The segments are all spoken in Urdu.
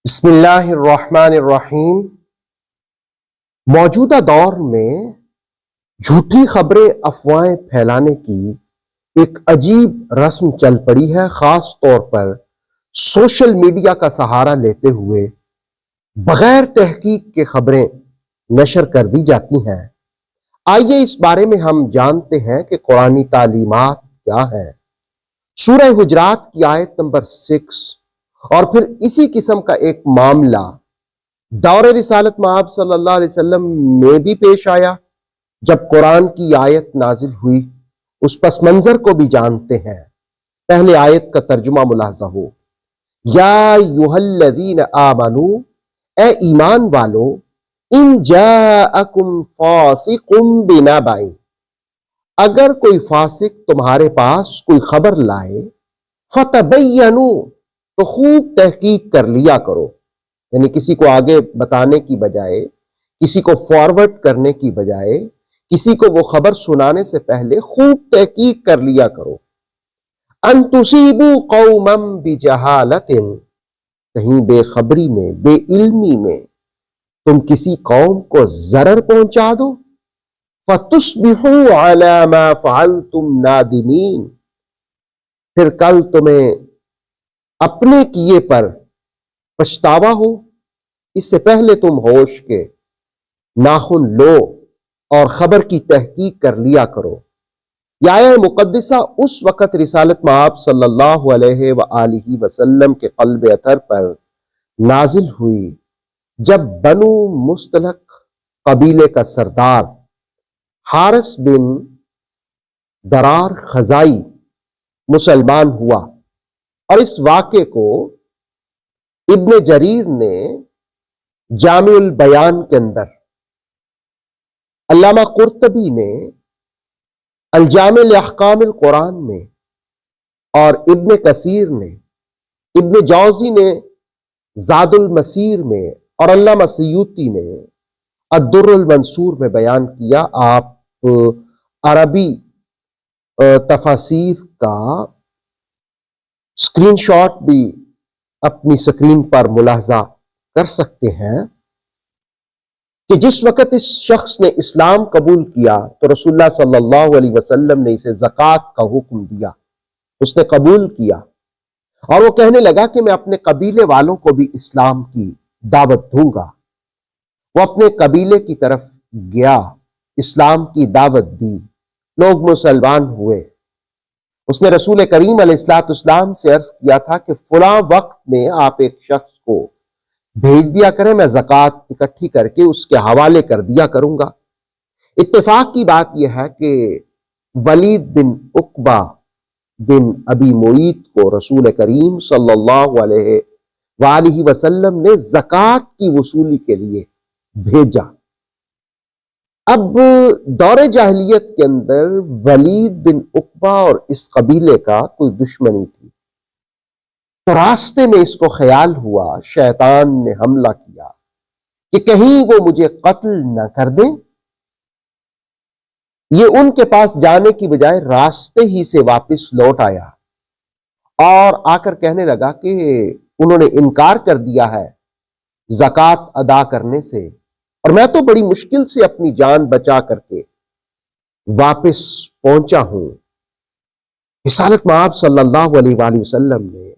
بسم اللہ الرحمن الرحیم۔ موجودہ دور میں جھوٹی خبریں افواہیں پھیلانے کی ایک عجیب رسم چل پڑی ہے، خاص طور پر سوشل میڈیا کا سہارا لیتے ہوئے بغیر تحقیق کے خبریں نشر کر دی جاتی ہیں۔ آئیے اس بارے میں ہم جانتے ہیں کہ قرآنی تعلیمات کیا ہیں۔ سورہ حجرات کی آیت نمبر 6 اور پھر اسی قسم کا ایک معاملہ دور رسالت مآب صلی اللہ علیہ وسلم میں بھی پیش آیا جب قرآن کی آیت نازل ہوئی۔ اس پس منظر کو بھی جانتے ہیں۔ پہلے آیت کا ترجمہ ملاحظہ ہو، یا ایھا الذین آمنوا، اے ایمان والو، ان جاءکم فاسق بنبأ، اگر کوئی فاسق تمہارے پاس کوئی خبر لائے، فتبینوا، تو خوب تحقیق کر لیا کرو، یعنی کسی کو آگے بتانے کی بجائے، کسی کو فارورڈ کرنے کی بجائے، کسی کو وہ خبر سنانے سے پہلے خوب تحقیق کر لیا کرو۔ ان تصیبوا قوما بجہالۃ، کہیں بے خبری میں، بے علمی میں تم کسی قوم کو ضرر پہنچا دو، فتصبحوا علی ما فعلتم نادمین، پھر کل تمہیں اپنے کیے پر پچھتاوا ہو، اس سے پہلے تم ہوش کے ناخن لو اور خبر کی تحقیق کر لیا کرو۔ یہ آیہ مقدسہ اس وقت رسالت مآب صلی اللہ علیہ وآلہ وسلم کے قلب اطہر پر نازل ہوئی جب بنو مستلق قبیلے کا سردار حارث بن درار خزائی مسلمان ہوا، اور اس واقعے کو ابن جریر نے جامع البیان کے اندر، علامہ قرطبی نے الجامع لاحکام القرآن میں، اور ابن کثیر نے، ابن جوزی نے زاد المسیر میں، اور علامہ سیوطی نے الدر المنصور میں بیان کیا۔ آپ عربی تفاسیر کا اسکرین شاٹ بھی اپنی سکرین پر ملاحظہ کر سکتے ہیں کہ جس وقت اس شخص نے اسلام قبول کیا تو رسول اللہ صلی اللہ علیہ وسلم نے اسے زکوٰۃ کا حکم دیا۔ اس نے قبول کیا اور وہ کہنے لگا کہ میں اپنے قبیلے والوں کو بھی اسلام کی دعوت دوں گا۔ وہ اپنے قبیلے کی طرف گیا، اسلام کی دعوت دی، لوگ مسلمان ہوئے۔ اس نے رسول کریم علیہ السلام سے عرض کیا تھا کہ فلاں وقت میں آپ ایک شخص کو بھیج دیا کریں، میں زکوٰۃ اکٹھی کر کے اس کے حوالے کر دیا کروں گا۔ اتفاق کی بات یہ ہے کہ ولید بن عقبہ بن ابی معیط کو رسول کریم صلی اللہ علیہ وآلہ وسلم نے زکوٰۃ کی وصولی کے لیے بھیجا۔ اب دور جاہلیت کے اندر ولید بن عقبہ اور اس قبیلے کا کوئی دشمنی تھی، تو راستے میں اس کو خیال ہوا، شیطان نے حملہ کیا کہ کہیں وہ مجھے قتل نہ کر دیں۔ یہ ان کے پاس جانے کی بجائے راستے ہی سے واپس لوٹ آیا اور آ کر کہنے لگا کہ انہوں نے انکار کر دیا ہے زکوٰۃ ادا کرنے سے، اور میں تو بڑی مشکل سے اپنی جان بچا کر کے واپس پہنچا ہوں۔ رسالت مآب صلی اللہ علیہ وآلہ وسلم نے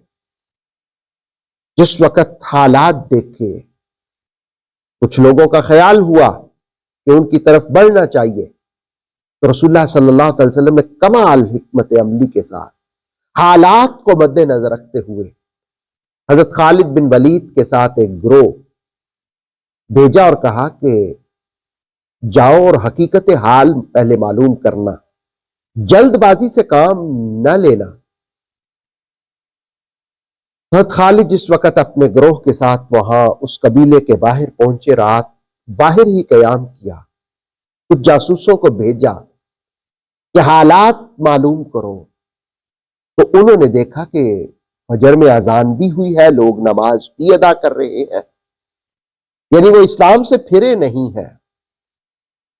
جس وقت حالات دیکھے، کچھ لوگوں کا خیال ہوا کہ ان کی طرف بڑھنا چاہیے، تو رسول اللہ صلی اللہ علیہ وسلم نے کمال حکمت عملی کے ساتھ حالات کو مد نظر رکھتے ہوئے حضرت خالد بن ولید کے ساتھ ایک گروہ بھیجا اور کہا کہ جاؤ اور حقیقت حال پہلے معلوم کرنا، جلد بازی سے کام نہ لینا۔ حضرت خالد جس وقت اپنے گروہ کے ساتھ وہاں اس قبیلے کے باہر پہنچے، رات باہر ہی قیام کیا، کچھ جاسوسوں کو بھیجا کہ حالات معلوم کرو، تو انہوں نے دیکھا کہ فجر میں اذان بھی ہوئی ہے، لوگ نماز بھی ادا کر رہے ہیں، یعنی وہ اسلام سے پھرے نہیں ہیں۔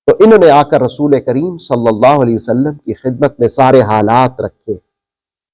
تو انہوں نے آ کر رسول کریم صلی اللہ علیہ وسلم کی خدمت میں سارے حالات رکھے